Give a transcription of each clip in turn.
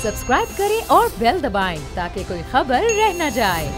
Subscribe करें और bell दबाएं ताकि कोई खबर रह न जाए।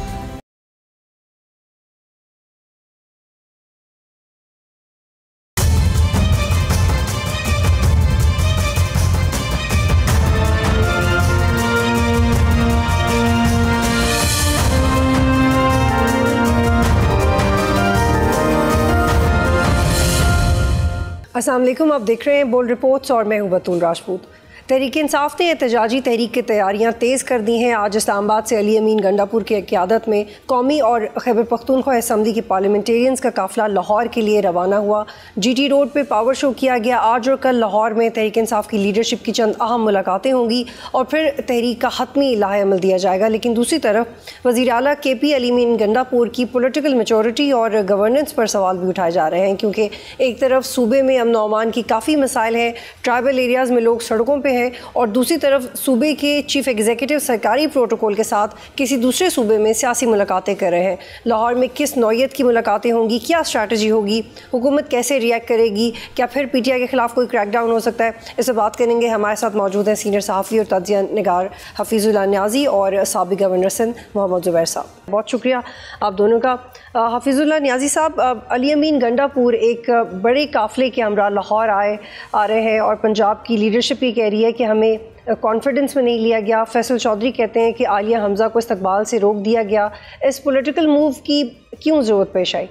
अस्सलाम वालेकुम, आप देख रहे हैं बोल्ड रिपोर्ट्स और मैं हूं बतूल राजपूत। तहरीक इंसाफ ने एहतजाजी तहरीक की तैयारियां तेज़ कर दी हैं। आज इस्लामाबाद से अली अमीन गंडापुर की क़यादत में कौमी और खैबर पख्तूनख्वा असम्बली के पार्लियामेंटेरियंस का काफ़िला लाहौर के लिए रवाना हुआ। GT रोड पर पावर शो किया गया। आज और कल लाहौर में तहरीक इंसाफ की लीडरशिप की चंद अहम मुलाकातें होंगी और फिर तहरीक का हतमी लाहेअमल दिया जाएगा। लेकिन दूसरी तरफ वज़ीर आला KP अली अमीन गंडापुर की पोलिटिकल मेचोरिटी और गवर्नेंस पर सवाल भी उठाए जा रहे हैं, क्योंकि एक तरफ सूबे में अमन व अमान की काफ़ी मसाइल हैं, ट्राइबल एरियाज़ में लोग सड़कों पर हैं, और दूसरी तरफ सूबे के चीफ एग्जीक्यूटिव सरकारी प्रोटोकॉल के साथ किसी दूसरे सूबे में सियासी मुलाकातें कर रहे हैं। लाहौर में किस नौयत की मुलाकातें होंगी, क्या स्ट्रैटेजी होगी, हुकूमत कैसे रिएक्ट करेगी, क्या फिर PTI के ख़िलाफ़ कोई क्रैकडाउन हो सकता है, इस पर बात करेंगे। हमारे साथ मौजूद हैं सीनियर सहाफ़ी और तज्ज़िया निगार हफीज़ुल्लाह न्याज़ी और साबिक़ गवर्नर सिंध मोहम्मद ज़ुबैर साहब। बहुत शुक्रिया आप दोनों का। हफीज़ुल्लाह न्याज़ी साहब, अली अमीन गंडापुर एक बड़े काफ़िले के हमरा लाहौर आ रहे हैं और पंजाब की लीडरशिप ये कह रही है कि हमें कॉन्फिडेंस में नहीं लिया गया। फैसल चौधरी कहते हैं कि आलिया हमज़ा को इस्तकबाल से रोक दिया गया। इस पॉलिटिकल मूव की क्यों ज़रूरत पेश आई?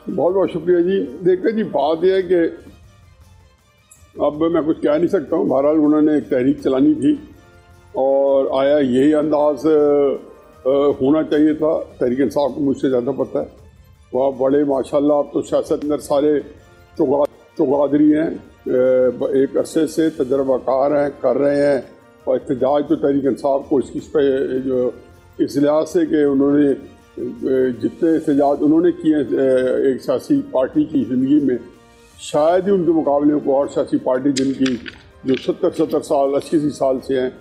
बहुत बहुत शुक्रिया जी। देखिए जी, बात यह है कि अब मैं कुछ कह नहीं सकता हूँ। बहरहाल उन्होंने एक तहरीक चलानी थी और आया यही अंदाज होना चाहिए था। तहरीक इंसाफ को मुझसे ज़्यादा पता है। वह बड़े माशाल्लाह अब तो सियासत अंदर सारे चौगादरी हैं, एक अरसे से तजर्बाकार हैं, कर रहे हैं। और एहतजाज तो तहरीक इंसाफ को जो इस लिहाज से कि उन्होंने जितने एहतजाज उन्होंने किए एक सियासी पार्टी की ज़िंदगी में, शायद ही उनके मुकाबले में कोई और सियासी पार्टी जिनकी जो 70 साल 80 साल से हैं,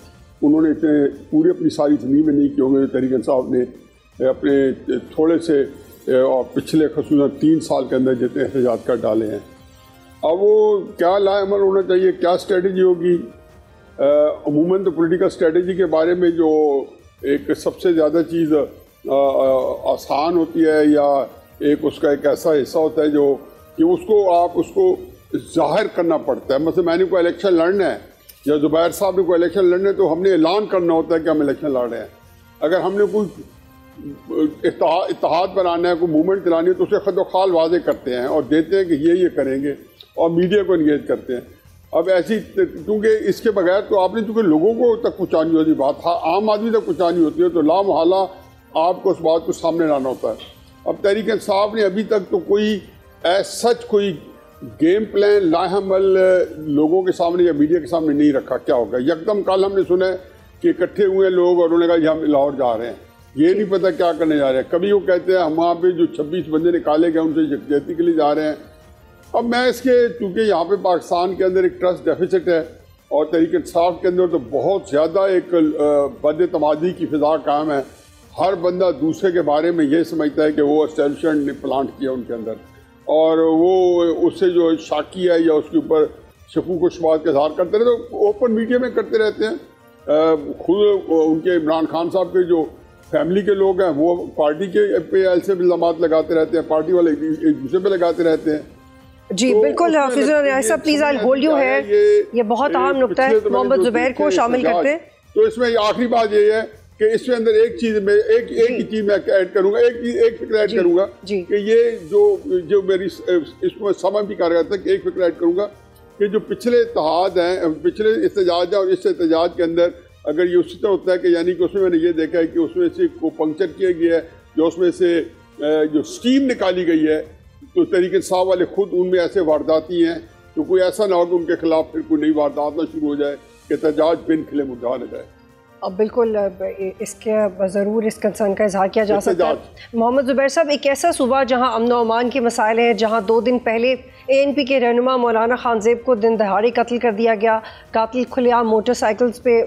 उन्होंने इतने पूरी अपनी सारी ज़िंदगी में नहीं किए होंगे। तहरीक इंसाफ ने अपने थोड़े से और पिछले खसूसन 3 साल के अंदर जितने एहतजाज कर डाले हैं। अब वो क्या लाएअमल होना चाहिए, क्या स्ट्रेटजी होगी? अमूमन तो पॉलिटिकल स्ट्रेटजी के बारे में जो एक सबसे ज़्यादा चीज़ आसान होती है या एक उसका एक ऐसा हिस्सा होता है जो कि उसको जाहिर करना पड़ता है। मतलब मैंने कोई इलेक्शन लड़ना है या ज़ुबैर साहब ने कोई इलेक्शन लड़ना है तो हमने ऐलान करना होता है कि हम इलेक्शन लड़ रहे हैं। अगर हमने कोई इत्तेहाद बनाना है, कोई मूवमेंट चलानी है तो उसे खुद खाल वाजे करते हैं और देते हैं कि ये करेंगे और मीडिया को इंगेज करते हैं। अब ऐसी, क्योंकि इसके बगैर तो आपने चूँकि लोगों को तक पहुँचानी होती बात, आम आदमी तक पहुँचानी होती है, तो लामहला आपको उस बात को सामने लाना होता है। अब तहरीक इंसाफ ने अभी तक तो कोई सच कोई गेम प्लान लाहमल लोगों के सामने या मीडिया के सामने नहीं रखा। क्या होगा? यकदम कल हमने सुना है कि इकट्ठे हुए लोग और उन्होंने कहा हम लाहौर जा रहे हैं, ये नहीं पता क्या करने जा रहे हैं। कभी वो कहते हैं हम वहाँ पे जो 26 बंदे निकाले गए उनसे यकजहती के लिए जा रहे हैं। अब मैं इसके, चूँकि यहाँ पे पाकिस्तान के अंदर एक ट्रस्ट डेफिसिट है और तहरीक इंसाफ के अंदर तो बहुत ज़्यादा एक बदतमादी की फ़िज़ा कायम है। हर बंदा दूसरे के बारे में ये समझता है कि वो एस्टेब्लिशमेंट ने प्लांट किया उनके अंदर, और वो उससे जो शाकी है या उसके ऊपर शकूक व शुबहात का इज़हार करते रहते, तो ओपन मीडिया में करते रहते हैं। खुद उनके इमरान खान साहब के जो फैमिली के लोग हैं वो पार्टी के पे ऐसे इल्ज़ामात लगाते रहते हैं, पार्टी वाले एक दूसरे पे लगाते रहते हैं। जी तो बिल्कुल हफीज़ुल्लाह साहब, प्लीज़ आई होल्ड यू है, ये बहुत अहम नुक्ता है। मोहम्मद ज़ुबैर को शामिल करते हैं। तो इसमें आखिरी बात ये है कि इसके अंदर एक चीज़ में एक ही चीज़ मैं ऐड करूँगा, एक फिक्र ऐड करूँगा कि ये जो मेरी इसको समझ भी कर रहा था कि एक फिक्र ऐड करूँगा कि जो पिछले इत्तेहाद हैं, पिछले एहतजाज हैं और इस एहतजाज के अंदर अगर ये उसी तरह होता है कि यानी कि उसमें मैंने ये देखा है कि उसमें से को पंक्चर किया गया है, जो उसमें से जो स्टीम निकाली गई है, तो तहरीक इंसाफ वाले खुद उनमें ऐसे वारदाती हैं, तो कोई ऐसा ना हो कि उनके खिलाफ फिर कोई नई वारदात ना शुरू हो जाए कि एहतजाज बिन खिले मुद्दा न जाए। अब बिल्कुल इसके ज़रूर इस कंसर्न का इजहार किया जा सकता है। मोहम्मद ज़ुबैर साहब, एक ऐसा सूबा जहां अमन व अमान के मसाइल हैं, जहां 2 दिन पहले ANP के रहनुमा मौलाना खान ज़ेब को दिन दहाड़े कत्ल कर दिया गया, कातिल खुलेआम मोटरसाइकिल्स पे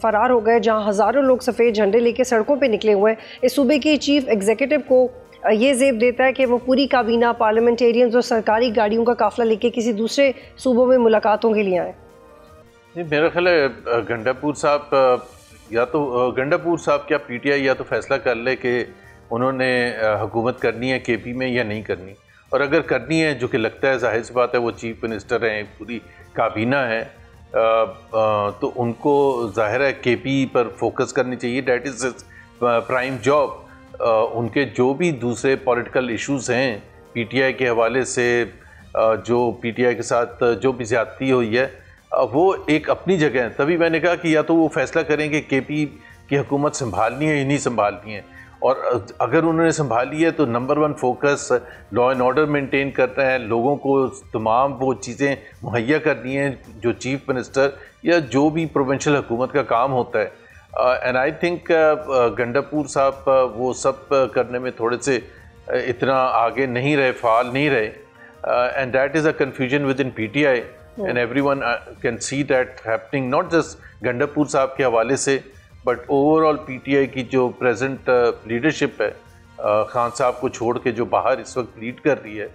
फ़रार हो गए, जहां हज़ारों लोग सफ़ेद झंडे लेके सड़कों पे निकले हुए हैं। इस सूबे के चीफ एग्जीक्यूटिव को ये ज़ेब देता है कि वो पूरी काबीना, पार्लियामेंटेरियंस और सरकारी गाड़ियों का काफ़िला लेके किसी दूसरे सूबों में मुलाकातों के लिए आए। नहीं, मेरा ख्याल है गंडापुर साहब या तो गंडापुर साहब क्या पीटीआई या तो फैसला कर ले कि उन्होंने हुकूमत करनी है केपी में या नहीं करनी, और अगर करनी है, जो कि लगता है जाहिर सी बात है वो चीफ मिनिस्टर हैं, पूरी काबीना है, तो उनको जाहिर है केपी पर फोकस करनी चाहिए। That is prime job. उनके जो भी दूसरे पॉलिटिकल इश्यूज़ हैं पीटीआई के हवाले से, जो पीटीआई के साथ जो भी ज़्यादती हुई है, वो एक अपनी जगह है। तभी मैंने कहा कि या तो वो फैसला करेंगे केपी की हुकूमत संभालनी है या नहीं संभालनी है, और अगर उन्होंने संभाली है तो number 1 focus law and order maintain करना है, लोगों को तमाम वो चीज़ें मुहैया करनी है जो चीफ मिनिस्टर या जो भी प्रोविंशियल हुकूमत का काम होता है। एंड आई थिंक गंडापुर साहब वो सब करने में थोड़े से इतना आगे नहीं रहे, फाल नहीं रहे, and that is a confusion with in PTI and everyone can see that happening, not just Gandapur साहब के हवाले से बट ओवरऑल पीटीआई की जो प्रेजेंट लीडरशिप है, खान साहब को छोड़ के जो बाहर इस वक्त लीड कर रही है,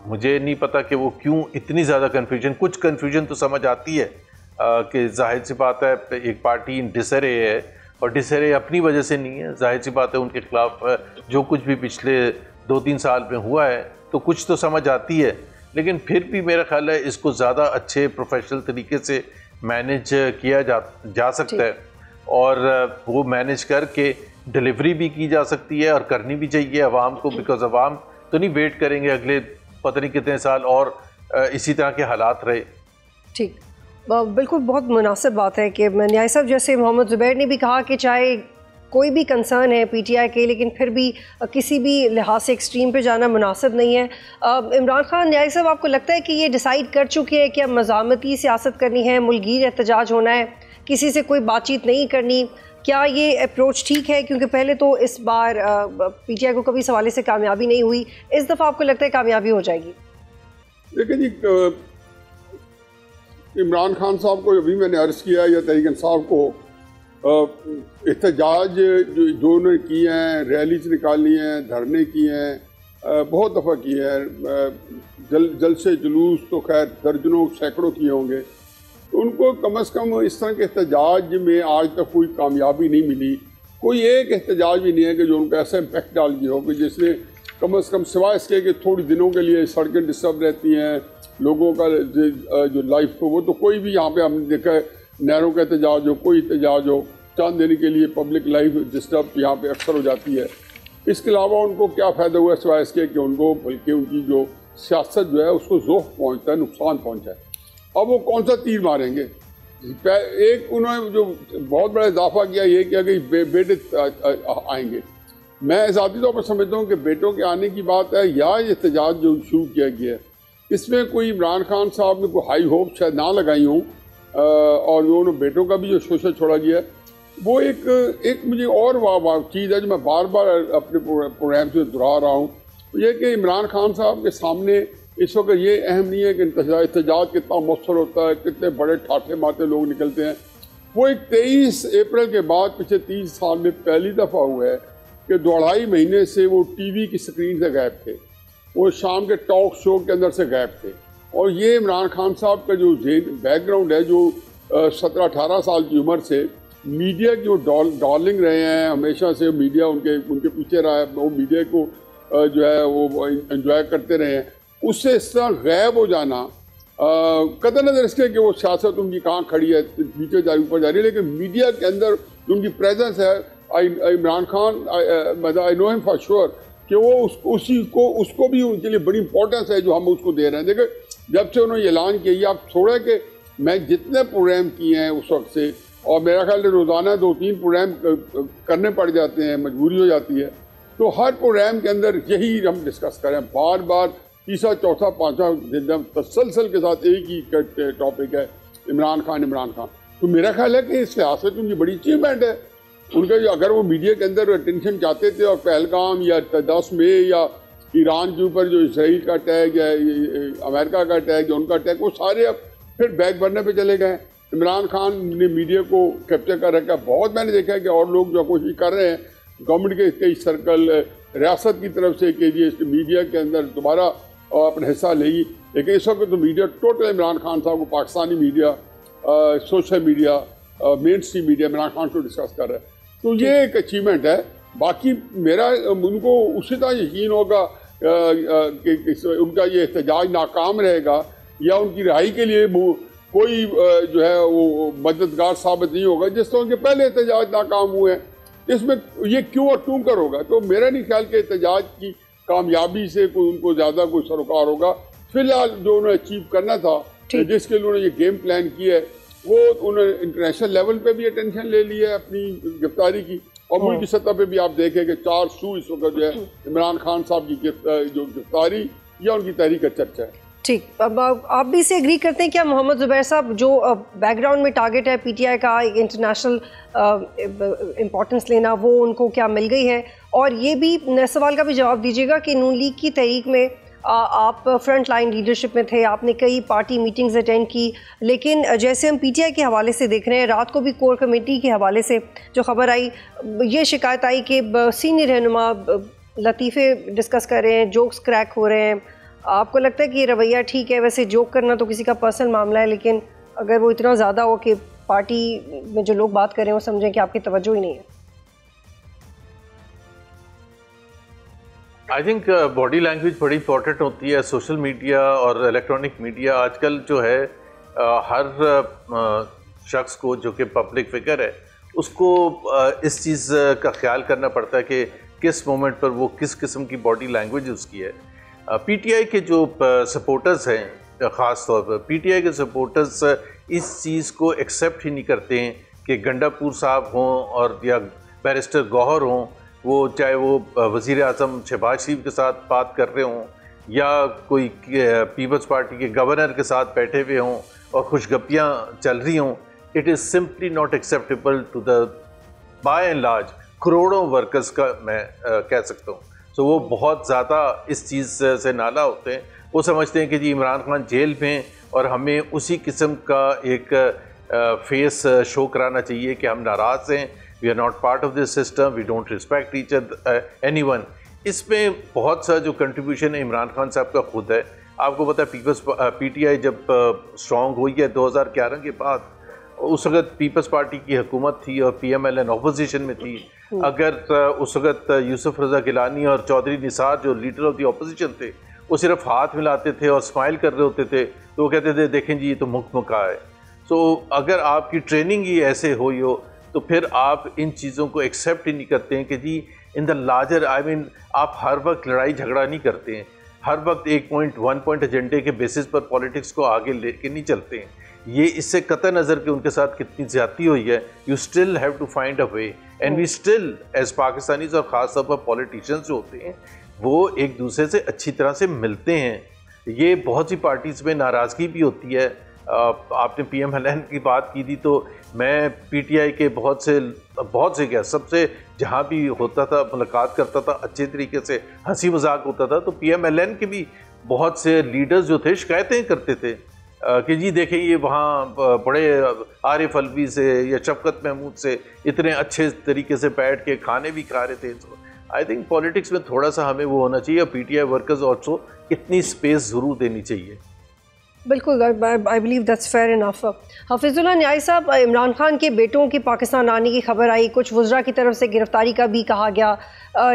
मुझे नहीं पता कि वो क्यों इतनी ज़्यादा कन्फ्यूजन। कुछ कन्फ्यूजन तो समझ आती है कि जाहिर सी बात है एक पार्टी डिसरे है, और डिसरे अपनी वजह से नहीं है, जाहिर सी बात है उनके खिलाफ जो कुछ भी पिछले 2-3 साल में हुआ है तो कुछ तो समझ आती है, लेकिन फिर भी मेरा ख्याल है इसको ज़्यादा अच्छे प्रोफेशनल तरीके से मैनेज किया जा सकता है, और वो मैनेज करके डिलीवरी भी की जा सकती है और करनी भी चाहिए आवाम को, बिकॉज आवाम तो नहीं वेट करेंगे अगले पता नहीं कितने साल और इसी तरह के हालात रहे। ठीक, बिल्कुल बहुत मुनासिब बात है कि न्याय साहब, जैसे मोहम्मद ज़ुबैर ने भी कहा कि चाहे कोई भी कंसर्न है पीटीआई के, लेकिन फिर भी किसी भी लिहाज से एक्सट्रीम पे जाना मुनासिब नहीं है। इमरान खान न्याय साहब, आपको लगता है कि ये डिसाइड कर चुके हैं कि अब मज़ामती सियासत करनी है, मुल्कीर एहतजाज होना है, किसी से कोई बातचीत नहीं करनी? क्या ये अप्रोच ठीक है? क्योंकि पहले तो इस बार पीटीआई को कभी इस हवाले से कामयाबी नहीं हुई, इस दफ़ा आपको लगता है कामयाबी हो जाएगी? देखिए जी, इमरान खान साहब को अभी मैंने अर्ज़ किया या तहरीक इंसाफ को एहतजाज जो उन्होंने किए हैं, रैलीज निकाली हैं, धरने किए हैं, बहुत दफ़ा किए हैं, जलसे जुलूस तो खैर दर्जनों सैकड़ों किए होंगे, तो उनको कम से कम इस तरह के एहतजाज में आज तक कोई कामयाबी नहीं मिली। कोई एक एहतजाज भी नहीं है कि जो उनको ऐसा इम्पैक्ट डाल दिया हो कि जिसने कम से कम सिवाय इसके कि थोड़ी दिनों के लिए सड़कें डिस्टर्ब रहती हैं, लोगों का जो लाइफ को, वो तो कोई भी यहाँ पे हमने देखा है, नहरों का एहतजाज हो, कोई एहतजाज हो, चांद देने के लिए पब्लिक लाइफ डिस्टर्ब यहाँ पे अक्सर हो जाती है। इसके अलावा उनको क्या फ़ायदा हुआ सिवाय इसके कि उनको बल्कि उनकी जो सियासत जो है उसको ज़ोफ पहुँचता है, नुकसान पहुँचा है। अब वो कौन सा तीर मारेंगे? एक उन्होंने जो बहुत बड़ा इजाफा किया ये किया कि बेटे आएंगे। मैं ज़ाती तौर पर समझता हूँ कि बेटों के आने की बात है या एहतजाज जो शुरू किया गया है, इसमें कोई इमरान खान साहब ने कोई हाई होप शायद ना लगाई हूँ, और उन्होंने बेटों का भी जो शोषण छोड़ा गया है वो एक मुझे और वाह चीज़ है जो मैं बार बार अपने प्रोग्राम से दोहरा रहा हूँ, ये कि इमरान खान साहब के सामने इस वक्त ये अहम नहीं है कि एहतजाज कितना मौसर होता है, कितने बड़े ठाठे मारते लोग निकलते हैं। वो एक 23 अप्रैल के बाद पिछले 30 साल में पहली दफ़ा हुआ है कि 2.5 महीने से वो टीवी की स्क्रीन से गायब थे, वो शाम के टॉक शो के अंदर से गायब थे। और ये इमरान खान साहब का जो बैकग्राउंड है, जो 17-18 साल की उम्र से मीडिया की वो डार्लिंग रहे हैं, हमेशा से मीडिया उनके पीछे रहा है, वो मीडिया को जो है वो एंजॉय करते रहे हैं, उससे इस तरह गायब हो जाना, कदर नज़र इसके कि वो सियासत उनकी कहाँ खड़ी है, नीचे जा रही ऊपर जा रही है, लेकिन मीडिया के अंदर उनकी प्रेजेंस है। Imran Khan, I know him for sure कि वो उसको भी उनके लिए बड़ी इंपॉर्टेंस है जो हम उसको दे रहे हैं। देखिए, जब से उन्होंने ऐलान किया, आप छोड़ा कि मैं जितने प्रोग्राम किए हैं उस वक्त से, और मेरा ख्याल है रोज़ाना 2-3 प्रोग्राम करने पड़ जाते हैं, मजबूरी हो जाती है, तो हर प्रोग्राम के अंदर यही हम डिस्कस करें, बार बार तीसरा चौथा पाँचवा दिन तसलसल के साथ एक ही टॉपिक है, इमरान खान। तो मेरा ख्याल है कि सियासत उनकी बड़ी अचीवमेंट है उनका। जो अगर वो मीडिया के अंदर अटेंशन चाहते थे और पहलगाम या 10 मई या ईरान के ऊपर जो इसराइल का अटैक या अमेरिका का अटैक या उनका अटैक, वो सारे अब फिर बैक बर्नर पे चले गए। इमरान खान ने मीडिया को कैप्चर कर रखा। बहुत मैंने देखा है कि और लोग जो कोशिश कर रहे हैं गवर्नमेंट के कई सर्कल, रियासत की तरफ से कि ये मीडिया के अंदर दोबारा अपना हिस्सा लेगी, लेकिन इस वक्त तो मीडिया टोटल इमरान खान साहब को, Pakistani media social media, main stream media Imran Khan को डिस्कस कर रहा है। तो ये एक अचीवमेंट है। बाकी मेरा उनको उसी तरह यकीन होगा कि उनका ये एहतजाज नाकाम रहेगा या उनकी रिहाई के लिए कोई जो है वो मददगार साबित नहीं होगा, जिस तरह के पहले एहतजाज नाकाम हुए हैं। इसमें ये क्यों और क्यों कर होगा, तो मेरा नहीं ख्याल कि एहतजाज की कामयाबी से कोई उनको ज़्यादा कोई सरोकार होगा। फिलहाल जो उन्होंने अचीव करना था, जिसके लिए उन्होंने ये गेम प्लान किया है, वो उन्होंने इंटरनेशनल लेवल पे भी अटेंशन ले लिया है अपनी गिरफ्तारी की, और मुल्क की सतह पे भी आप देखें कि 4 सू इस वक्त जो है इमरान खान साहब की जो गिरफ्तारी या उनकी तहरीक का चर्चा है। ठीक, अब आप भी इसे एग्री करते हैं क्या मोहम्मद ज़ुबैर साहब, जो बैकग्राउंड में टारगेट है पीटीआई का इंटरनेशनल इम्पोर्टेंस लेना, वो उनको क्या मिल गई है? और ये भी सवाल का भी जवाब दीजिएगा कि नून लीग की तहरीक में आप फ्रंट लाइन लीडरशिप में थे, आपने कई पार्टी मीटिंग्स अटेंड की, लेकिन जैसे हम पीटीआई के हवाले से देख रहे हैं, रात को भी कोर कमेटी के हवाले से जो खबर आई, ये शिकायत आई कि सीनियर रहनुमा लतीफ़े डिस्कस कर रहे हैं, जोक्स क्रैक हो रहे हैं। आपको लगता है कि ये रवैया ठीक है? वैसे जोक करना तो किसी का पर्सनल मामला है, लेकिन अगर वो इतना ज़्यादा हो कि पार्टी में जो लोग बात कर रहे हैं वो समझें कि आपकी तवज्जो ही नहीं है। आई थिंक बॉडी लैंग्वेज बड़ी इंपॉर्टेंट होती है। सोशल मीडिया और इलेक्ट्रॉनिक मीडिया आजकल जो है हर शख्स को जो कि पब्लिक फिगर है उसको इस चीज़ का ख्याल करना पड़ता है कि किस मोमेंट पर वो किस किस्म की बॉडी लैंग्वेज उसकी है। पीटीआई के जो सपोर्टर्स हैं, ख़ास तौर पर पीटीआई के सपोर्टर्स इस चीज़ को एक्सेप्ट ही नहीं करते हैं कि गंडापुर साहब हों और या बैरिस्टर गौहर हों, वो चाहे वो वज़ीर आज़म शहबाज शरीफ के साथ बात कर रहे हों या कोई पीपल्स पार्टी के गवर्नर के साथ बैठे हुए हों और खुशगपियाँ चल रही हों, it is simply not acceptable to the by and large करोड़ों वर्कर्स का मैं कह सकता हूँ। तो वो बहुत ज़्यादा इस चीज़ से नाला होते हैं। वो समझते हैं कि जी इमरान खान जेल में और हमें उसी किस्म का एक फेस शो कराना चाहिए कि हम नाराज़ हैं, we are not part of this system, we don't respect each anyone. इसमें बहुत सा जो कंट्रीब्यूशन है इमरान खान साहब का खुद है। आपको पता है पीटीआई जब स्ट्रॉन्ग हुई है 2011 के बाद, उस वक्त पीपल्स पार्टी की हुकूमत थी और पीएमएलएन ऑपोजिशन में थी। अगर उस वक्त यूसुफ रज़ा गिलानी और चौधरी निसार जो लीडर ऑफ द ऑपोजिशन थे, वो सिर्फ हाथ मिलाते थे और स्माइल कर रहे होते थे, तो वो कहते थे देखें जी ये तो मुक्का है। सो अगर आपकी ट्रेनिंग ही ऐसे हुई हो तो फिर आप इन चीज़ों को एक्सेप्ट ही नहीं करते हैं कि जी इन द लार्जर आप हर वक्त लड़ाई झगड़ा नहीं करते हैं, हर वक्त एक पॉइंट 1 पॉइंट एजेंडे के बेसिस पर पॉलिटिक्स को आगे लेके नहीं चलते हैं। ये इससे कतई नज़र के उनके साथ कितनी ज़्यादती हुई है, you still have to find a way and we still as Pakistanis और ख़ास तौर पर पॉलिटिशियंस जो होते हैं वो एक दूसरे से अच्छी तरह से मिलते हैं। ये बहुत सी पार्टीज़ में नाराज़गी भी होती है। आपने पीएमएलएन की बात की थी, तो मैं पीटीआई के बहुत से क्या सबसे जहाँ भी होता था मुलाकात करता था, अच्छे तरीके से हंसी मजाक होता था, तो पीएमएलएन के भी बहुत से लीडर्स जो थे शिकायतें करते थे कि जी देखें ये वहाँ बड़े आरिफ अलवी से या शफकत महमूद से इतने अच्छे तरीके से बैठ के खाने भी खा रहे थे। तो आई थिंक पॉलिटिक्स में थोड़ा सा हमें वो होना चाहिए, पीटीआई वर्कर्स ऑल्सो इतनी स्पेस ज़रूर देनी चाहिए। बिल्कुल, I believe that's fair enough. Hafeezullah Niazi साहब, इमरान खान के बेटों के पाकिस्तान आने की खबर आई, कुछ वज़रा की तरफ से गिरफ्तारी का भी कहा गया,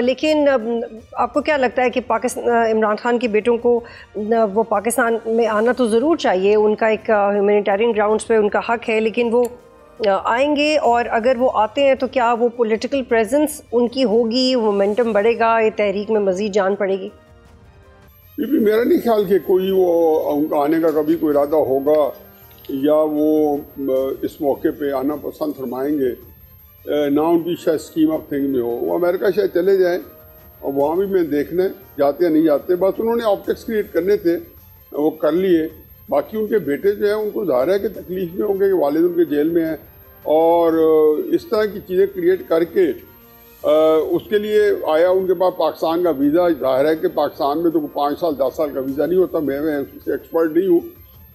लेकिन आपको क्या लगता है कि इमरान खान के बेटों को वो पाकिस्तान में आना तो ज़रूर चाहिए, उनका एक ह्यूमैनिटेरियन ग्राउंड्स पे उनका हक है, लेकिन वो आएंगे और अगर वो आते हैं तो क्या वो पॉलिटिकल प्रेजेंस उनकी होगी, मोमेंटम बढ़ेगा, ये तहरीक में मज़ीद जान पड़ेगी? मेरा नहीं ख्याल कि कोई वो उनका आने का कभी कोई इरादा होगा या वो इस मौके पे आना पसंद फरमाएंगे, ना उनकी शायद स्कीम ऑफ थिंग में हो। वो अमेरिका शायद चले जाएं और वहाँ भी मैं देखने जाते या नहीं जाते, बस उन्होंने ऑप्टिक्स क्रिएट करने थे, वो कर लिए। बाकी उनके बेटे जो हैं उनको ज़ाहिर है कि तकलीफ में होंगे कि वालिद उनके जेल में हैं, और इस तरह की चीज़ें क्रिएट करके उसके लिए आया उनके पास पाकिस्तान का वीज़ा। जाहिर है कि पाकिस्तान में तो 5 साल 10 साल का वीज़ा नहीं होता, मैं उससे एक्सपर्ट नहीं हूँ,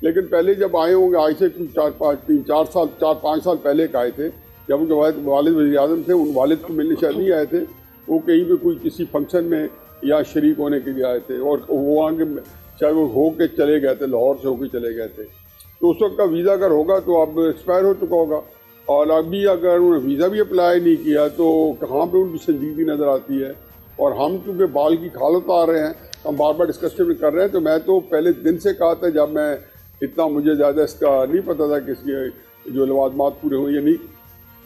लेकिन पहले जब आए होंगे आज से 4-5 साल पहले का आए थे, जब उनके वालिद वज़ीर आज़म थे, उन वालिद को मिलने शायद नहीं आए थे, वो कहीं पे कोई किसी फंक्शन में या शरीक होने के लिए आए थे, और वो वहाँ के चाहे वो हो के चले गए थे, लाहौर से होकर चले गए थे। तो उस वक्त का वीज़ा अगर होगा तो अब एक्सपायर हो चुका होगा, और अभी अगर उन्होंने वीज़ा भी अप्लाई नहीं किया तो कहाँ पे उनकी संजीदगी नज़र आती है। और हम चूँकि बाल की खालत आ रहे हैं, हम बार बार डिस्कशन कर रहे हैं, तो मैं तो पहले दिन से कहा था, जब मैं इतना मुझे ज़्यादा इसका नहीं पता था कि इसके जो लवाजमात पूरे हुए या नहीं,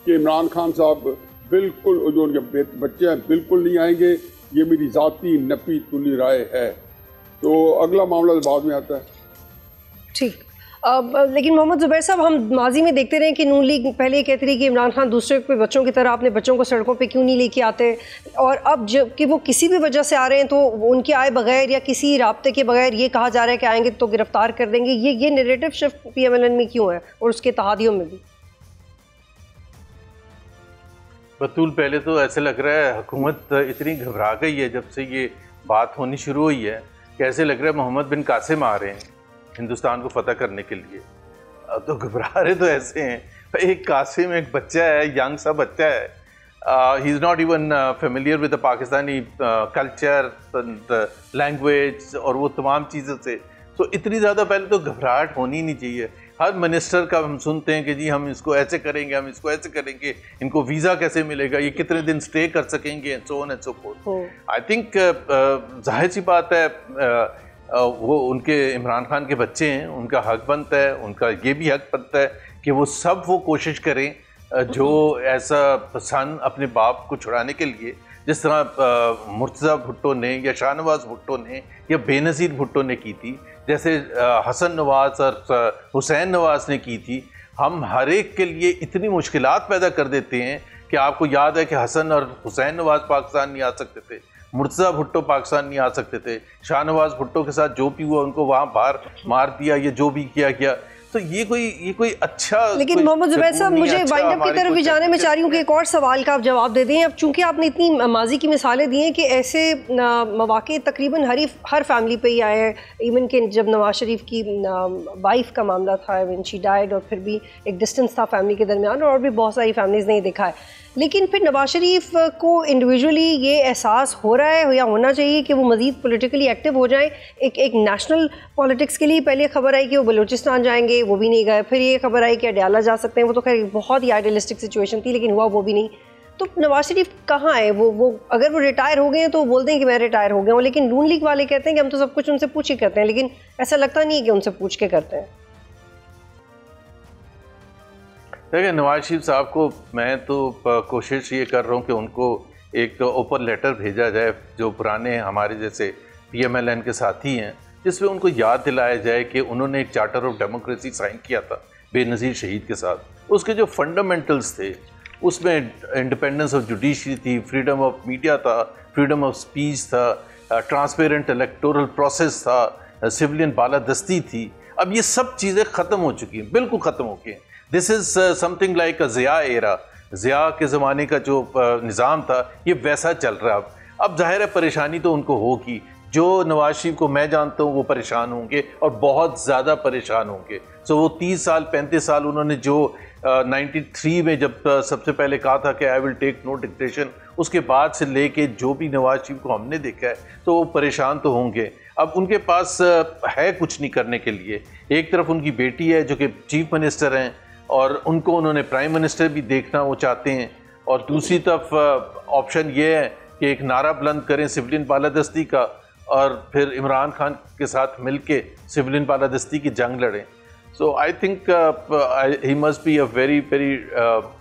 कि इमरान खान साहब बिल्कुल, जो उनके बच्चे हैं बिल्कुल नहीं आएंगे। ये मेरी ज़ाती नपी तुली राय है। तो अगला मामला तो बाद में आता है। ठीक। लेकिन मोहम्मद ज़ुबैर साहब, हम माजी में देखते रहे कि नून लीग पहले ये कहती रही कि इमरान खान दूसरे के बच्चों की तरह अपने बच्चों को सड़कों पे क्यों नहीं लेके आते, और अब जब कि वो किसी भी वजह से आ रहे हैं तो उनके आए बगैर या किसी राब्ते के बगैर ये कहा जा रहा है कि आएंगे तो गिरफ्तार कर देंगे। ये नैरेटिव शिफ्ट PMLN में क्यों है और उसके इत्तेहादियों में भी? बतूल, पहले तो ऐसे लग रहा है हुकूमत इतनी घबरा गई है जब से ये बात होनी शुरू हुई है कि ऐसे लग रहा है मोहम्मद बिन कासिम आ रहे हैं हिंदुस्तान को फतह करने के लिए। तो घबरा रहे तो ऐसे हैं, एक कासिम एक बच्चा है, यंग सा बच्चा है, he is not even familiar with the Pakistani culture, language और वो तमाम चीज़ों से। तो इतनी ज़्यादा पहले तो घबराहट होनी नहीं चाहिए। हर मिनिस्टर का हम सुनते हैं कि जी हम इसको ऐसे करेंगे, हम इसको ऐसे करेंगे, इनको वीज़ा कैसे मिलेगा, ये कितने दिन स्टे कर सकेंगे, so on and so fourth. I think जाहिर सी बात है, वो उनके इमरान खान के बच्चे हैं, उनका हक बनता है, उनका ये भी हक बनता है कि वो सब वो कोशिश करें जो ऐसा सन अपने बाप को छुड़ाने के लिए, जिस तरह मुर्तज़ा भुट्टो ने या शाहनवाज भुट्टो ने या बेनज़ीर भुट्टो ने की थी, जैसे हसन नवाज और हुसैन नवाज ने की थी। हम हर एक के लिए इतनी मुश्किलात पैदा कर देते हैं कि आपको याद है कि हसन और हुसैन नवाज पाकिस्तान नहीं आ सकते थे, मुर्तज़ा भुट्टो पाकिस्तान नहीं आ सकते थे, शाहनवाज भुट्टो के साथ जो भी हुआ उनको वहाँ बाहर मार दिया, ये जो भी किया गया। तो ये कोई अच्छा, लेकिन मोहम्मद ज़ुबैर साहब, मुझे वाइंड अप की तरफ भी जाने में चाह रही हूँ कि एक और सवाल का आप जवाब दे दें। अब चूंकि आपने इतनी माजी की मिसालें दी हैं कि ऐसे मौक़े तकरीबन हर फैमिली पे ही आए हैं। इवन कि जब नवाज शरीफ की वाइफ का मामला था, व्हेन शी डाइड, और फिर भी एक डिस्टेंस था फैमिली के दरमियान, और भी बहुत सारी फैमिलीज़ ने देखा है। लेकिन फिर नवाज शरीफ को इंडिविजुअली ये एहसास हो रहा है या होना चाहिए कि वो मज़ीद पॉलिटिकली एक्टिव हो जाएं। एक नेशनल पॉलिटिक्स के लिए पहले खबर आई कि वो बलूचिस्तान जाएंगे, वो भी नहीं गए। फिर ये खबर आई कि अडयाला जा सकते हैं, वो तो खैर बहुत ही आइडियलिस्टिक सिचुएशन थी, लेकिन हुआ वो भी नहीं। तो नवाज शरीफ कहाँ है? वो अगर वो रिटायर हो गए हैं तो बोल दें कि मैं रिटायर हो गया हूँ, लेकिन नून लीग वाले कहते हैं कि हम तो सब कुछ उनसे पूछ के करते हैं, लेकिन ऐसा लगता नहीं है कि उनसे पूछ के करते हैं। देखिए, नवाज शरीफ साहब को मैं तो कोशिश ये कर रहा हूँ कि उनको एक ओपन लेटर भेजा जाए, जो पुराने हमारे जैसे PMLN के साथी हैं, जिसमें उनको याद दिलाया जाए कि उन्होंने एक चार्टर ऑफ डेमोक्रेसी साइन किया था बेनज़ीर शहीद के साथ। उसके जो फंडामेंटल्स थे उसमें इंडिपेंडेंस ऑफ जुडिशरी थी, फ्रीडम ऑफ मीडिया था, फ्रीडम ऑफ स्पीच था, ट्रांसपेरेंट इलेक्टोरल प्रोसेस था, सिविलियन बालादस्ती थी। अब ये सब चीज़ें ख़त्म हो चुकी हैं, बिल्कुल ख़त्म हो गई हैं। This is something like a Zia era. Zia के ज़माने का जो निज़ाम था ये वैसा चल रहा है। अब जाहिर है परेशानी तो उनको होगी। जो नवाज शरीफ को मैं जानता हूँ वो परेशान होंगे और बहुत ज़्यादा परेशान होंगे। सो वो 30 साल 35 साल उन्होंने जो 93 में जब सबसे पहले कहा था कि I will take no dictation, उसके बाद से लेके जो भी नवाज शरीफ को हमने देखा है तो वो परेशान तो होंगे। अब उनके पास है कुछ नहीं करने के लिए। एक तरफ उनकी बेटी है जो कि चीफ मिनिस्टर हैं और उनको उन्होंने प्राइम मिनिस्टर भी देखना वो चाहते हैं, और दूसरी तरफ ऑप्शन ये है कि एक नारा बुलंद करें सिविलियन बालादस्ती का और फिर इमरान खान के साथ मिलके सिविलियन बालादस्ती की जंग लड़ें। So I think he must be a very very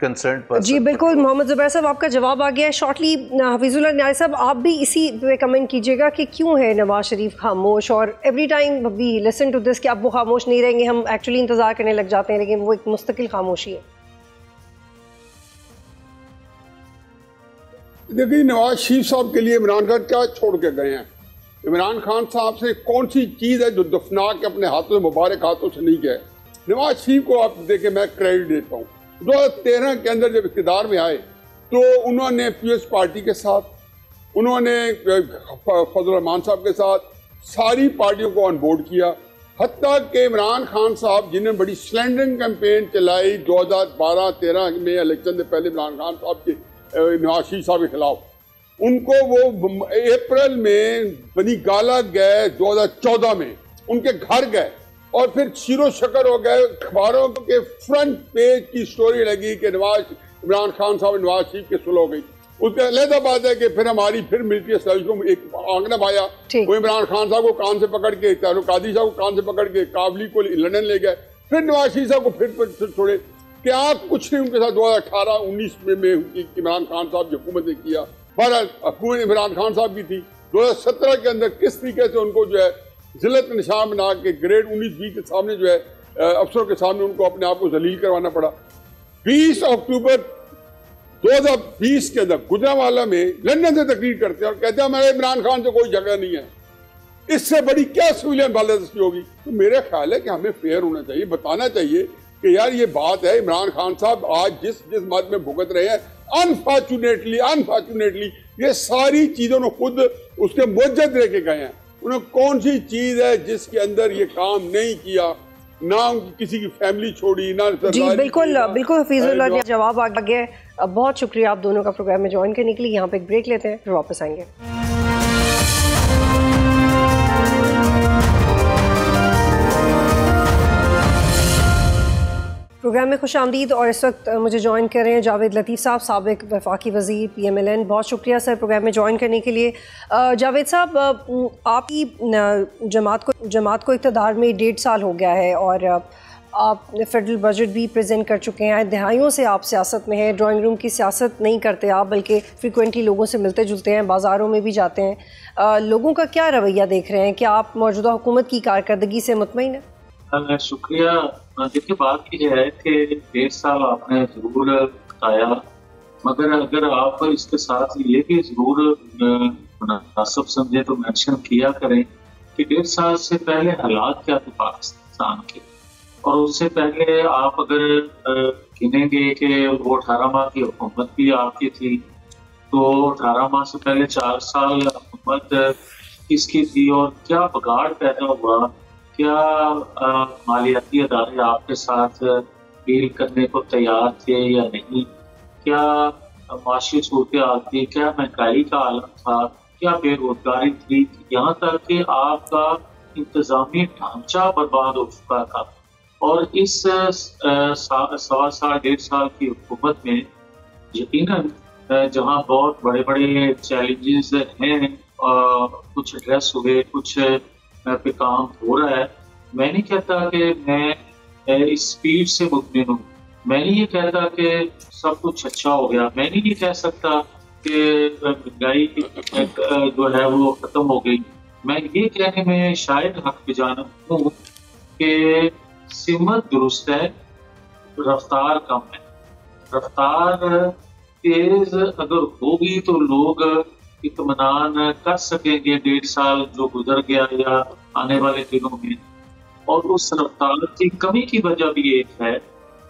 concerned person. जी बिल्कुल मोहम्मद ज़ुबैर साहब, आपका जवाब आ गया है। शॉर्टली हफीजुल्लाह न्याज़ी साहब, आप भी इसी पे कमेंट कीजिएगा कि क्यों है नवाज शरीफ खामोश, और every time we listen to this कि अब वो खामोश नहीं रहेंगे, हम एक्चुअली इंतज़ार करने लग जाते हैं, लेकिन वो एक मुस्तकिल खामोशी है। देखिए, नवाज शरीफ साहब के लिए इमरान खान क्या छोड़ के गए हैं? इमरान खान साहब से कौन सी चीज़ है जो दफना के अपने हाथों मुबारक हाथों से नहीं गए? नवाज शरीफ को आप देखें, मैं क्रेडिट देता हूँ। 2013 के अंदर जब इक़्तिदार में आए तो उन्होंने पीएस पार्टी के साथ, उन्होंने फजल रहमान साहब के साथ सारी पार्टियों को ऑन बोर्ड किया। हत्ता कि इमरान खान साहब जिन्होंने बड़ी स्लैंडरिंग कैंपेन चलाई 2012-13 में इलेक्शन से पहले इमरान खान साहब के नवाज शरीफ साहब के खिलाफ, उनको वो अप्रैल में बनी गाला गए 2014 में, उनके घर गए और फिर शीरो शकर हो गए, अखबारों के फ्रंट पेज की स्टोरी लगी कि इमरान खान साहब नवाज शरीफ के सुलह हो गई। उसके अलहदा बात है कि फिर हमारी फिर मिलिट्री स्टाइल को एक आंगनब आया, वो इमरान खान साहब को कान से पकड़ के, तारुक कादरी साहब को कान से पकड़ के काबली को लंदन ले गए, फिर नवाज शरीफ साहब को फिर छोड़े। क्या कुछ नहीं उनके साथ 2018-19 में इमरान खान साहब की हुकूमत ने किया। बहरहाल हुकूमत इमरान खान साहब की थी। 2017 के अंदर किस तरीके से उनको जो है जिलत निशान बना के ग्रेड 19B के सामने जो है अफसरों के सामने उनको अपने आप को जलील करवाना पड़ा। 20 अक्टूबर 2020 के अंदर गुजरांवाला में लंदन से तकरीर करते हैं और कहते हैं हमारे इमरान खान से कोई जगह नहीं है। इससे बड़ी क्या सिविलियन बालादस्ती होगी? तो मेरा ख्याल है कि हमें फेयर होना चाहिए, बताना चाहिए कि यार ये बात है, इमरान खान साहब आज जिस मद में भुगत रहे हैं, अनफॉर्चुनेटली ये सारी चीजों ने खुद उसके मुजद रह के गए हैं। उन्हें कौन सी चीज है जिसके अंदर ये काम नहीं किया, ना किसी की फैमिली छोड़ी, ना जी बिल्कुल हफीजुल्लाह, जवाब आ गया। बहुत शुक्रिया आप दोनों का प्रोग्राम में ज्वाइन करने के लिए। यहाँ पे एक ब्रेक लेते हैं, फिर वापस आएंगे। प्रोग्राम में खुश आमदीद। और इस वक्त मुझे ज्वाइन कर रहे हैं जावेद लतीफ़ साहब, साबिक वफाकी वज़ीर PMLN। बहुत शुक्रिया सर प्रोग्राम में ज्वाइन करने के लिए। जावेद साहब, आपकी जमात को इक़्तिदार में 1.5 साल हो गया है और आप फेडरल बजट भी प्रेजेंट कर चुके हैं। दहाइयों से आप सियासत में हैं। ड्राइंग रूम की सियासत नहीं करते आप, बल्कि फ्रिक्वेंटली लोगों से मिलते जुलते हैं, बाज़ारों में भी जाते हैं। लोगों का क्या रवैया देख रहे हैं? क्या आप मौजूदा हुकूमत की कारकर्दगी से मुतमईन हैं? शुक्रिया। देखिए, बात की है कि 1.5 साल आपने ज़रूर बताया, मगर अगर आप इसके साथ ये भी ज़रूर मुनासिब समझे तो मेंशन किया करें कि 1.5 साल से पहले हालात क्या थे पाकिस्तान के, और उससे पहले आप अगर गिनेंगे कि वो 18 माह की हुकूमत भी आपकी थी, तो 18 माह से पहले 4 साल हुकूमत किसकी थी और क्या बिगाड़ पैदा हुआ? क्या मालियाती अदारे आपके साथ डील करने को तैयार थे या नहीं? क्या माशी सूरत थी? क्या महंगाई का आलम था? क्या बेरोजगारी थी? यहाँ तक कि आपका इंतजामी ढांचा बर्बाद हो चुका था। और इस 1.5 साल की हुकूमत में यकीनन जहाँ बहुत बड़े बड़े चैलेंजेस हैं, कुछ एड्रेस हुए, कुछ पे काम हो रहा है। मैं नहीं कहता कि मैं इस स्पीड से मुतमिन हूँ, मैं नहीं ये कहता कि सब कुछ अच्छा हो गया, मैं नहीं ये कह सकता कि महंगाई जो है वो खत्म हो गई। मैं ये कहने में शायद हक बेजान हूँ कि सिमत दुरुस्त है, रफ्तार कम है। रफ्तार तेज अगर होगी तो लोग इत्मीनान कर सकेंगे 1.5 साल जो गुजर गया या आने वाले दिनों में। और उस रफ्तार की कमी की वजह भी एक है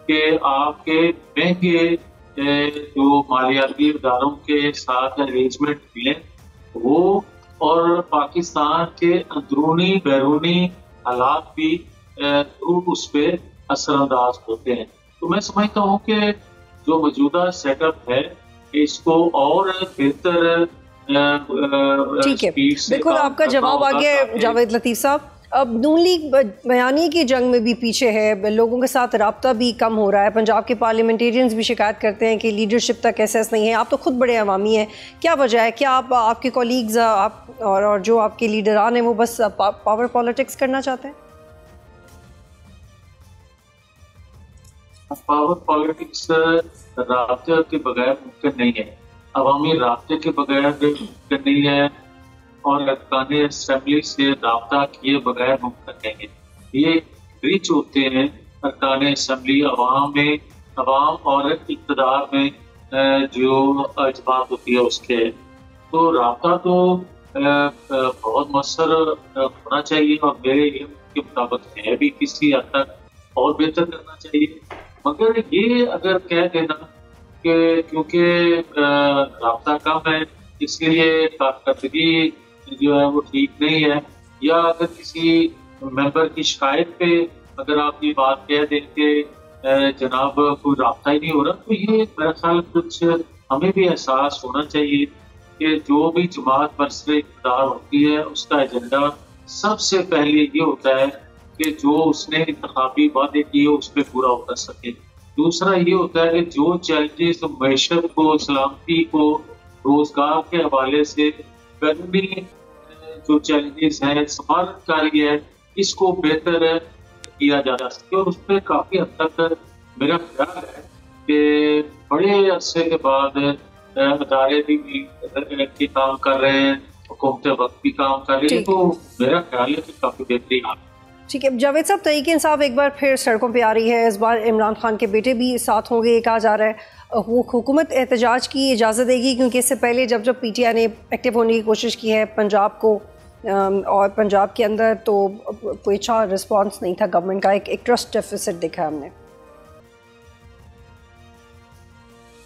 कि आपके महंगे जो मालियाती इदारों के साथ अरेंजमेंट हुए वो, और पाकिस्तान के अंदरूनी बैरूनी हालात भी उस पर असरअंदाज होते हैं। तो मैं समझता हूँ कि जो मौजूदा सेटअप है इसको और बेहतर ठीक है, बिल्कुल आपका जवाब आ गया जावेद लतीफ़ साहब। अब नून लीग बयानी की जंग में भी पीछे है, लोगों के साथ रब्ता भी कम हो रहा है। पंजाब के पार्लियामेंटेरियंस भी शिकायत करते हैं कि लीडरशिप तक एसेस नहीं है। आप तो खुद बड़े अवामी हैं, क्या वजह है? क्या आपके कॉलीग्स आप और जो आपके लीडरान हैं वो बस पावर पॉलिटिक्स करना चाहते हैं? पावर पॉलिटिक्स राब्ते के बगैर मुमकिन नहीं है, अवामी राब्ते के बगैर मुमकिन नहीं है, और अरकान असेंबली से राब्ता किए बगैर मुमकिन नहीं है। ये ब्रिज होते हैं अरकान असेंबली अवाम और इक़्तिदार में जो अजमात होती है उसके। तो राब्ता तो बहुत मौसर होना चाहिए और मेरे इल्म के मुताबिक है भी, किसी हद तक और बेहतर करना चाहिए। मगर ये अगर कह देना कि क्योंकि राब्ता कम है इसलिए कारकर्दगी जो है वो ठीक नहीं है, या अगर किसी मेंबर की शिकायत पे अगर आप ये बात कह दें कि जनाब कोई राब्ता ही नहीं हो रहा, तो ये मेरा ख्याल कुछ हमें भी एहसास होना चाहिए कि जो भी जमात बरसरे इक़्तिदार होती है उसका एजेंडा सबसे पहले ये होता है कि जो उसने इंतखाबी वादे किए उस पर पूरा उतर सके। दूसरा ये होता है कि जो चैलेंजेस मैशत को, सलामती को, रोजगार के हवाले से गर्मी जो चैलेंजेस हैं, समारत कार्य है, इसको बेहतर किया जा सके। और उस पर काफी हद तक मेरा ख्याल है कि बड़े अरसे के बाद अदारे भी काम कर रहे हैं, हुकूमत वक्त भी काम कर रही है, तो मेरा ख्याल है कि काफी बेहतरीन। ठीक है जावेद साहब, तहरीक इंसाफ एक बार फिर सड़कों पे आ रही है। इस बार इमरान खान के बेटे भी साथ होंगे, ये कहा जा रहा है। हुकूमत एहतजाज की इजाज़त देगी? क्योंकि इससे पहले जब PTI ने एक्टिव होने की कोशिश की है पंजाब को और पंजाब के अंदर, तो कोई अच्छा रिस्पांस नहीं था गवर्नमेंट का, एक ट्रस्ट डेफिसिट देखा हमने।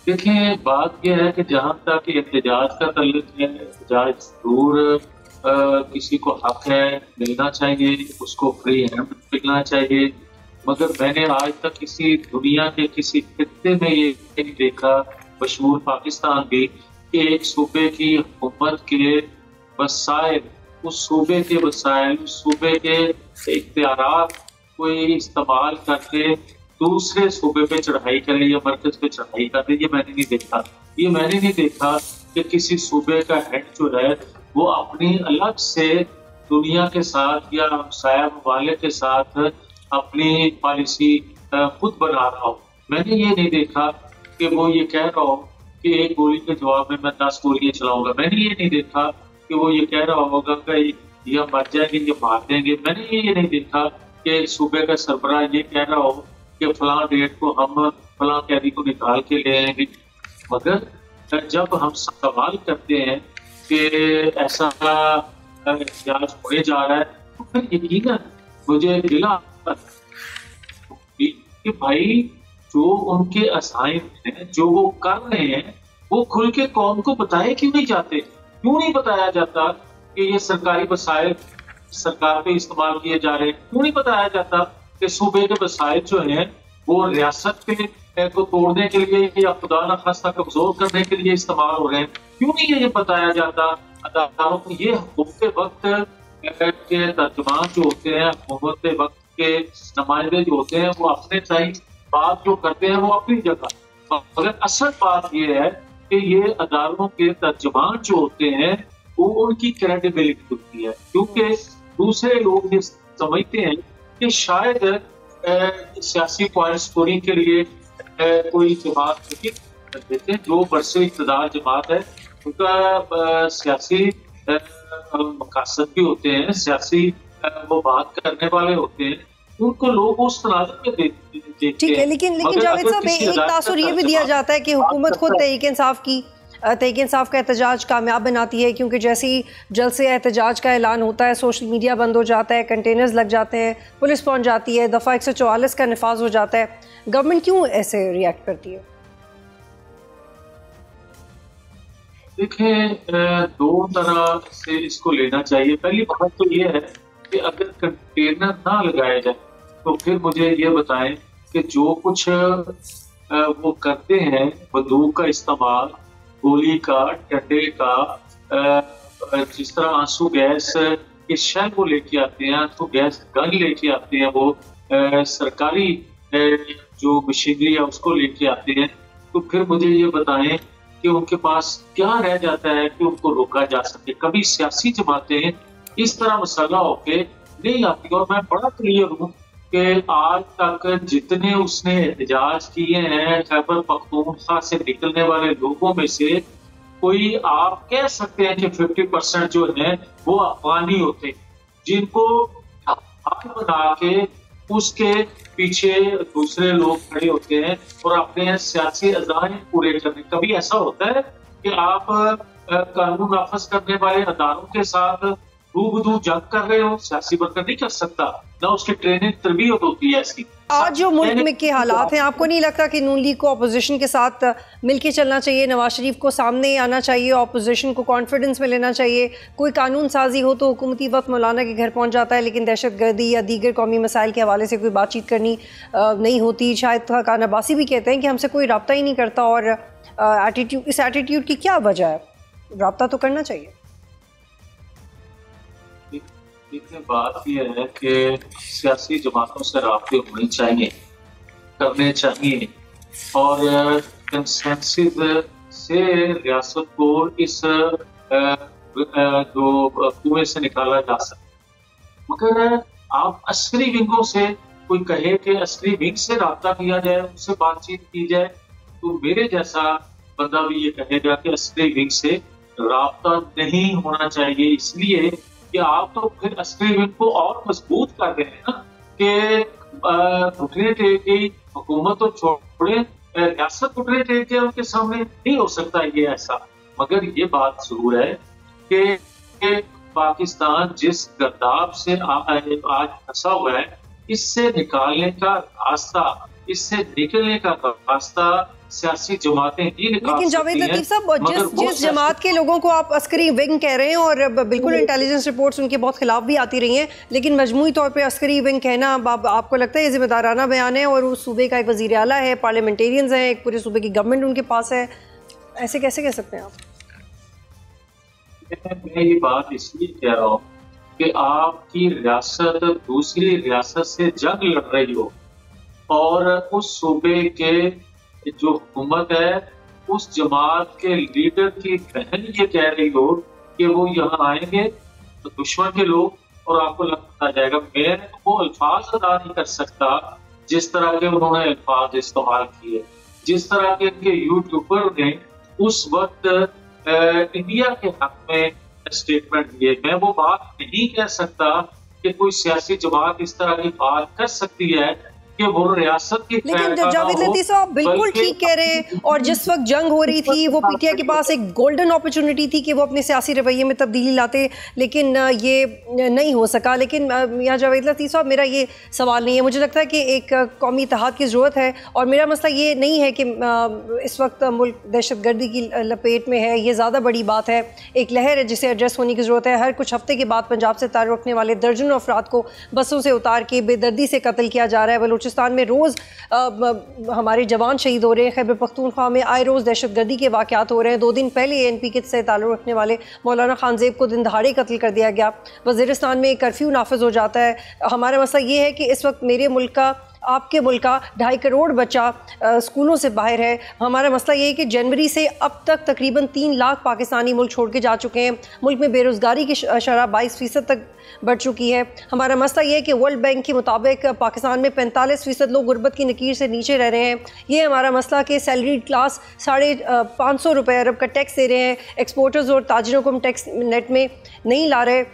देखिए बात यह है कि जहाँ तक एहतजाज का तल्लुक है, एहतजाज जरूर किसी को हक है, मिलना चाहिए, उसको फ्री हैंड मिलना चाहिए, मगर मैंने आज तक किसी दुनिया के किसी खित्ते में ये नहीं देखा, मशहूर पाकिस्तान भी, कि एक सूबे की हुकूमत के वसाइल, उस सूबे के वसाइल, उस सूबे के इख्तियारात कोई इस्तेमाल करके दूसरे सूबे पे चढ़ाई करे या मरकज पे चढ़ाई करे। ये मैंने नहीं देखा। ये मैंने नहीं देखा कि किसी सूबे का हेड जो है वो अपनी अलग से दुनिया के साथ या हमसाया ममालिक के साथ अपनी पॉलिसी खुद बना रहा हो। मैंने ये नहीं देखा कि वो ये कह रहा हो कि एक गोली के जवाब में मैं 10 गोलियां चलाऊंगा। मैंने ये नहीं देखा कि वो ये कह रहा होगा कि ये मर जाएंगे, ये मार देंगे। मैंने ये नहीं देखा कि सूबे का सरबराह ये कह रहा हो कि फलां डेट को हम फलां कैदी को निकाल के ले आएंगे। मगर जब हम सवाल करते हैं कि ऐसा एहतजाज होने जा रहा है, तो फिर यकीनन मुझे गिला कि भाई जो उनके असाइन हैं, जो वो कर रहे हैं, वो खुल के कौम को बताए क्यों नहीं जाते? क्यों नहीं बताया जाता कि ये सरकारी वसाइल सरकार पे इस्तेमाल किए जा रहे हैं? क्यों नहीं बताया जाता कि सूबे के वसाइल जो हैं वो रियासत पे को तोड़ने के लिए या खुदा न खास्ता कमजोर करने के लिए इस्तेमाल हो रहे हैं? क्यों नहीं ये बताया जाता अदालतों को? ये हुकूमत वक्त के तर्जुमान जो होते हैं, हुकूमत वक्त के नुमाइंदे जो होते हैं, वो अपने सही बात जो करते हैं वो अपनी जगह, मगर असल बात ये है कि ये अदालतों के तर्जुमान जो होते हैं वो उनकी क्रेडिबिलिटी होती है, क्योंकि दूसरे लोग ये समझते हैं कि शायद सियासी पॉइंट स्कोरिंग के लिए कोई जमात देते हैं। जो बरसे इक़्तिदार जमात है उनका सियासी मकासद भी होते हैं, सियासी वो बात करने वाले होते हैं, उनको लोग उस तनाज़ुर में देखते हैं। ठीक है, लेकिन जावेद साहब एक तासुर ये भी दिया जाता है कि हुकूमत खुद तहरीक इंसाफ का एहतजाज कामयाब बनाती है, क्योंकि जैसे ही जलसे एहतजाज का ऐलान होता है सोशल मीडिया बंद हो जाता है, कंटेनर्स लग जाते हैं, पुलिस पहुंच जाती है, दफ़ा 144 का नफाज हो जाता है। गवर्नमेंट क्यों ऐसे रिएक्ट करती है? देखिए दो तरह से इसको लेना चाहिए। पहली बात तो ये है कि अगर कंटेनर ना लगाया जाए तो फिर मुझे ये बताएं कि जो कुछ वो करते हैं, बंदूक का इस्तेमाल, गोली का, डंडे का, जिस तरह आंसू गैस के शेल वो लेके आते हैं, आंसू गैस गन लेके आते हैं, वो सरकारी जो मशीनरी है उसको लेके आते हैं, तो फिर मुझे ये बताएं कि उनके पास क्या रह जाता है कि उनको रोका जा सके। कभी सियासी जमातें इस तरह मसला होके नहीं आती। और मैं बड़ा क्लियर हूँ कि आज तक जितने उसने एहतजाज किए हैं खैबर पख्तूनख्वा से निकलने वाले लोगों में से कोई आप कह सकते हैं कि 50% जो है वो अफगानी होते हैं, जिनको हाथ बना के उसके पीछे दूसरे लोग खड़े होते हैं और अपने सियासी अज़ाइम पूरे करने। कभी ऐसा होता है कि आप कानून नाफज करने वाले अदारों के साथ रूबरू जंग कर रहे हो? सियासी वर्कर नहीं कर सकता, ना उसकी ट्रेनिंग तरबियत होती है ऐसी। आज जो मुल्क में के हालात हैं, आपको नहीं लगता कि नून लीग को अपोजिशन के साथ मिलके चलना चाहिए? नवाज शरीफ को सामने आना चाहिए, अपोजिशन को कॉन्फिडेंस में लेना चाहिए। कोई कानून साजी हो तो हुकूमती वक्त मौलाना के घर पहुंच जाता है, लेकिन दहशत गर्दी या दीगर कौमी मसाइल के हवाले से कोई बातचीत करनी नहीं होती। शायद खान अब्बासी भी कहते हैं कि हमसे कोई रब्ता ही नहीं करता, और इस एटीट्यूड की क्या वजह है? रब्ता तो करना चाहिए। देखिए, बात यह है कि सियासी जमातों से राब्ते होने चाहिए, करने चाहिए, और कंसेंसस से रियासत को इस जो कुएं से निकाला जा सकता। मगर आप अस्करी विंगों से कोई कहे कि अस्करी विंग से राब्ता किया जाए, उससे बातचीत की जाए, तो मेरे जैसा बंदा भी ये कहेगा कि अस्करी विंग से राब्ता नहीं होना चाहिए, इसलिए कि आप तो फिर अस्करी विंग को और मजबूत कर रहे हैं ना कि घुटने टेक के हुकूमत तो छोड़े, रियासत घुटने टेक के उनके सामने नहीं हो सकता ये ऐसा। मगर ये बात जरूर है कि पाकिस्तान जिस गर्दाब से आज फंसा हुआ है, इससे निकालने का रास्ता, इससे निकलने का रास्ता सियासी जमातें ही निकाल। लेकिन जावेद लतीफ साहब, जिस जमात के लोगों को आप अस्करी विंग कह रहे हैं, और बिल्कुल इंटेलिजेंस रिपोर्ट्स उनके बहुत खिलाफ भी आती रही हैं, लेकिन मजमूई तौर पे अस्करी विंग कहना आपको लगता है ये जिम्मेदाराना बयान है? और उस सूबे का एक वज़ीर आला है, पार्लियामेंटेरियंस हैं, एक पूरे सूबे की गवर्नमेंट उनके पास है, ऐसे कैसे कह सकते हैं आप? मैं ये बात इसलिए कह रहा हूँ कि आपकी रियासत दूसरी रियासत से जंग लड़ रही हो और उस सूबे के जो हुकूमत है उस जमात के लीडर की बहन ये कह रही हो कि वो यहाँ आएंगे तो दुश्मन के लोग, और आपको लगता जाएगा। मैं वो अल्फाज अदा नहीं कर सकता जिस तरह के उन्होंने अल्फाज इस्तेमाल किए, जिस तरह के यूट्यूबर ने उस वक्त इंडिया के हक में स्टेटमेंट दिए। मैं वो बात नहीं कह सकता कि कोई सियासी जमात इस तरह की बात कर सकती है कि वो रियासत की। लेकिन जावेद लतीफ साहब बिल्कुल ठीक कह रहे हैं, और जिस वक्त जंग हो रही थी वो पीटीआई के पास एक गोल्डन अपॉर्चुनिटी थी कि वो अपने सियासी रवैये में तब्दीली लाते, लेकिन ये नहीं हो सका। लेकिन यहाँ जावेद लतीफ साहब, मेरा ये सवाल नहीं है, मुझे लगता है कि एक कौमी इत्तेहाद की ज़रूरत है, और मेरा मसला ये नहीं है कि इस वक्त मुल्क दहशतगर्दी की लपेट में है, ये ज़्यादा बड़ी बात है, एक लहर है जिसे एड्रेस होने की ज़रूरत है। हर कुछ हफ्ते के बाद पंजाब से ताल्लुक़ रखने वाले दर्जनों अफराद को बसों से उतार के बेदर्दी से कत्ल किया जा रहा है। बलूचिस्तान में रोज़ हमारे जवान शहीद हो रहे हैं, खैबर पख्तूनख्वा में आए रोज़ दहशतगर्दी के वाक़यात हो रहे हैं। 2 दिन पहले ANP से ताल्लुक़ रखने वाले मौलाना खानजेब को दिन दहाड़े कत्ल कर दिया गया। वज़ीरिस्तान में कर्फ्यू नाफिज हो जाता है। हमारा मसला ये है कि इस वक्त मेरे मुल्क का, आपके मुल्क का 2.5 करोड़ बच्चा स्कूलों से बाहर है। हमारा मसला ये है कि जनवरी से अब तक तकरीबन 3 लाख पाकिस्तानी मुल्क छोड़ के जा चुके हैं। मुल्क में बेरोज़गारी की शरह 22% तक बढ़ चुकी है। हमारा मसला ये है कि वर्ल्ड बैंक के मुताबिक पाकिस्तान में 45% लोग गुर्बत की नकीर से नीचे रह रहे हैं। ये हमारा मसला कि सैलरीड क्लास 550 रुपये अरब का टैक्स दे रहे हैं, एक्सपोर्टर्स और ताजिरों को हम टैक्स नेट में नहीं ला रहे।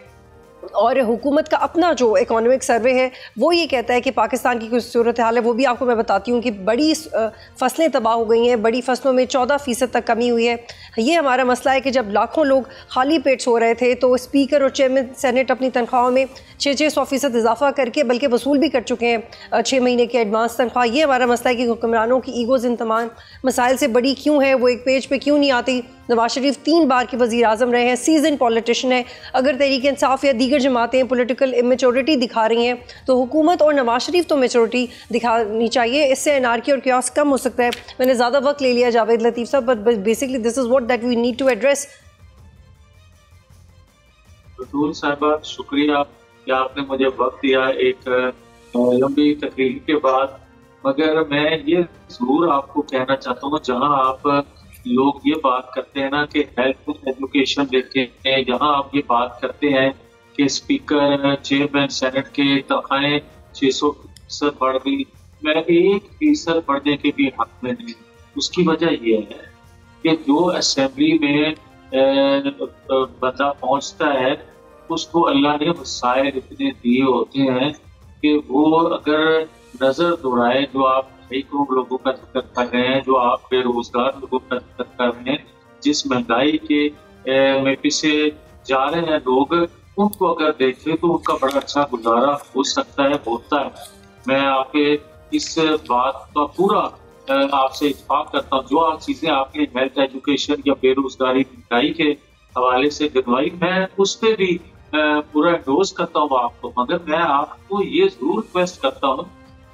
और हुकूमत का अपना जो इकोनॉमिक सर्वे है वो ये कहता है कि पाकिस्तान की कुछ सूरत हाल है, वो भी आपको मैं बताती हूँ कि बड़ी फसलें तबाह हो गई हैं, बड़ी फसलों में 14% तक कमी हुई है। ये हमारा मसला है कि जब लाखों लोग खाली पेट सो रहे थे तो स्पीकर और चेयरमैन सेनेट अपनी तनख्वाहों में 600% इजाफा करके बल्कि वसूल भी कर चुके हैं 6 महीने की एडवांस तनख्वाह। ये हमारा मसला है कि हुक्मरानों की ईगोज़ इन तमाम मसाइल से बड़ी क्यों है, वो एक पेज पे क्यों नहीं आती। नवाज शरीफ 3 बार के वज़ीर आज़म रहे हैं, सीजन पॉलिटिशियन है। अगर तहरीक इंसाफ या दीगर जमातें पॉलिटिकल इमेच्योरिटी दिखा रही हैं तो हुकूमत और नवाज शरीफ तो मेच्योरिटी दिखानी चाहिए। इससे एनार्की और क्यास कम हो सकता है। मैंने ज़्यादा वक्त ले लिया जावेद लतीफ़ साहब, but basically this is what that we need to address. Batool साहिबा, शुक्रिया कि आपने मुझे वक्त दिया एक लंबी तकरीर के बाद। मगर मैं ये ज़रूर आपको कहना चाहता हूँ, जहाँ आप लोग ये बात करते हैं ना कि हेल्थ एजुकेशन देते हैं, यहाँ आप ये बात करते हैं कि स्पीकर चेयरमैन सेनेट के तनख्वाहें 600% बढ़ गई, मैं 1% बढ़ने के भी हक में नहीं। उसकी वजह यह है कि जो असेंबली में बंदा पहुंचता है उसको अल्लाह ने वसाइल इतने दिए होते हैं कि वो अगर नजर दौड़ाए, जो आप 2 करोड़ लोगों का जिक्र कर रहे हैं, जो आप बेरोजगार लोगों का जिक्र कर रहे हैं, जिस महंगाई के में पीछे जा रहे हैं लोग, उनको अगर देखें तो उनका बड़ा अच्छा गुजारा हो सकता है, होता है। मैं आपके इस बात का पूरा आपसे इत्तेफाक करता हूँ। जो आप चीजें आपने हेल्थ एजुकेशन या बेरोजगारी महंगाई के हवाले से गिनवाई, मैं उस पर भी पूरा एंडोर्स करता हूँ आपको। मगर मैं आपको ये जरूर रिक्वेस्ट करता हूँ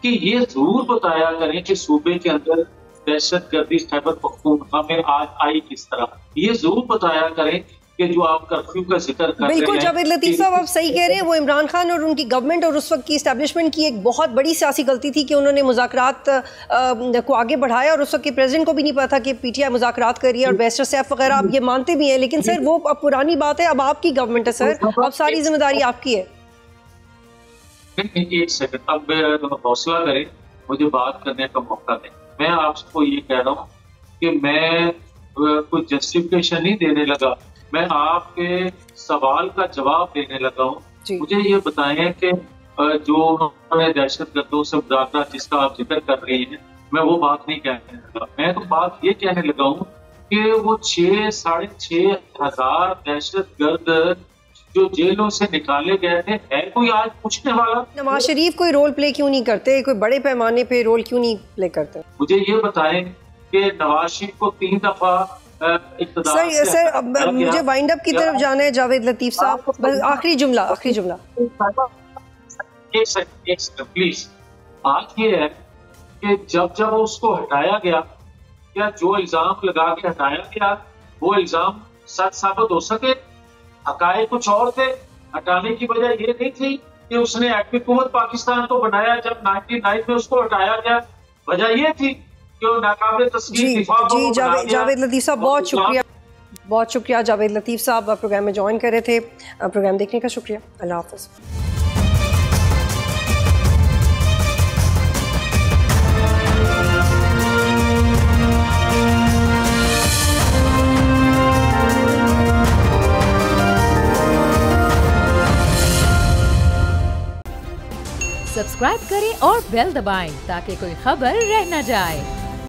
कि ये जरूर बताया करें कि सूबे के अंदर दहशतगर्दी खैबर पख्तूनख्वा में आज आई किस तरह। ये जरूर बताया करें कि जो आप कर्फ्यू का जिक्र कर रहे हैं। बिल्कुल जावेद लतीफ़ साहब, आप सही कह रहे हैं। वो इमरान खान और उनकी गवर्नमेंट और उस वक्त की इस्टेब्लिशमेंट की एक बहुत बड़ी सियासी गलती थी कि उन्होंने मुज़ाकरात को आगे बढ़ाया और उस वक्त के प्रेसिडेंट को भी नहीं पता कि PTI मुज़ाकरात कर रही है और बैरिस्टर सैफ वगैरह आप ये मानते भी हैं, लेकिन सर वो अब पुरानी बात है, अब आपकी गवर्नमेंट है सर, अब सारी जिम्मेदारी आपकी है। एक सेकंड, अब हौसला करें, मुझे बात करने का मौका दें। मैं आपको ये कह रहा हूँ कि मैं कोई जस्टिफिकेशन नहीं देने लगा, मैं आपके सवाल का जवाब देने लगा हूँ। मुझे ये बताएं कि जो उन्होंने दहशतगर्दों से मुज़ाकरात जिसका आप जिक्र कर रही हैं, मैं वो बात नहीं कहने लगा। मैं तो बात ये कहने लगा हूँ कि वो 6-6.5 हजार दहशतगर्द जो जेलों से निकाले गए थे, है कोई आज पूछने वाला? नवाज शरीफ कोई रोल प्ले क्यों नहीं करते, कोई बड़े पैमाने पे रोल क्यों नहीं प्ले करते? मुझे ये बताएं कि नवाज शरीफ को 3 दफा सर मुझे वाइंड अप की तरफ जाना है जावेद लतीफ साहब, बस आखिरी जुमला एक सेकंड प्लीज। बात ये है कि जब उसको हटाया गया, क्या जो इल्जाम लगा के हटाया गया वो इल्जाम सच साबित हो सके? हकायत कुछ और थे, हटाने की वजह ये नहीं थी कि उसने एटमी हुकूमत पाकिस्तान तो बनाया, जब 99 में उसको हटाया गया वजह ये थी कि वो नाकाबिल तस्लीम दिफा। जी जावेद लतीफ साहब बहुत शुक्रिया जावेद लतीफ साहब प्रोग्राम में ज्वाइन कर रहे थे। प्रोग्राम देखने का शुक्रिया, अल्लाह हाफ़िज़। सब्सक्राइब करें और बेल दबाएं ताकि कोई खबर रह न जाए।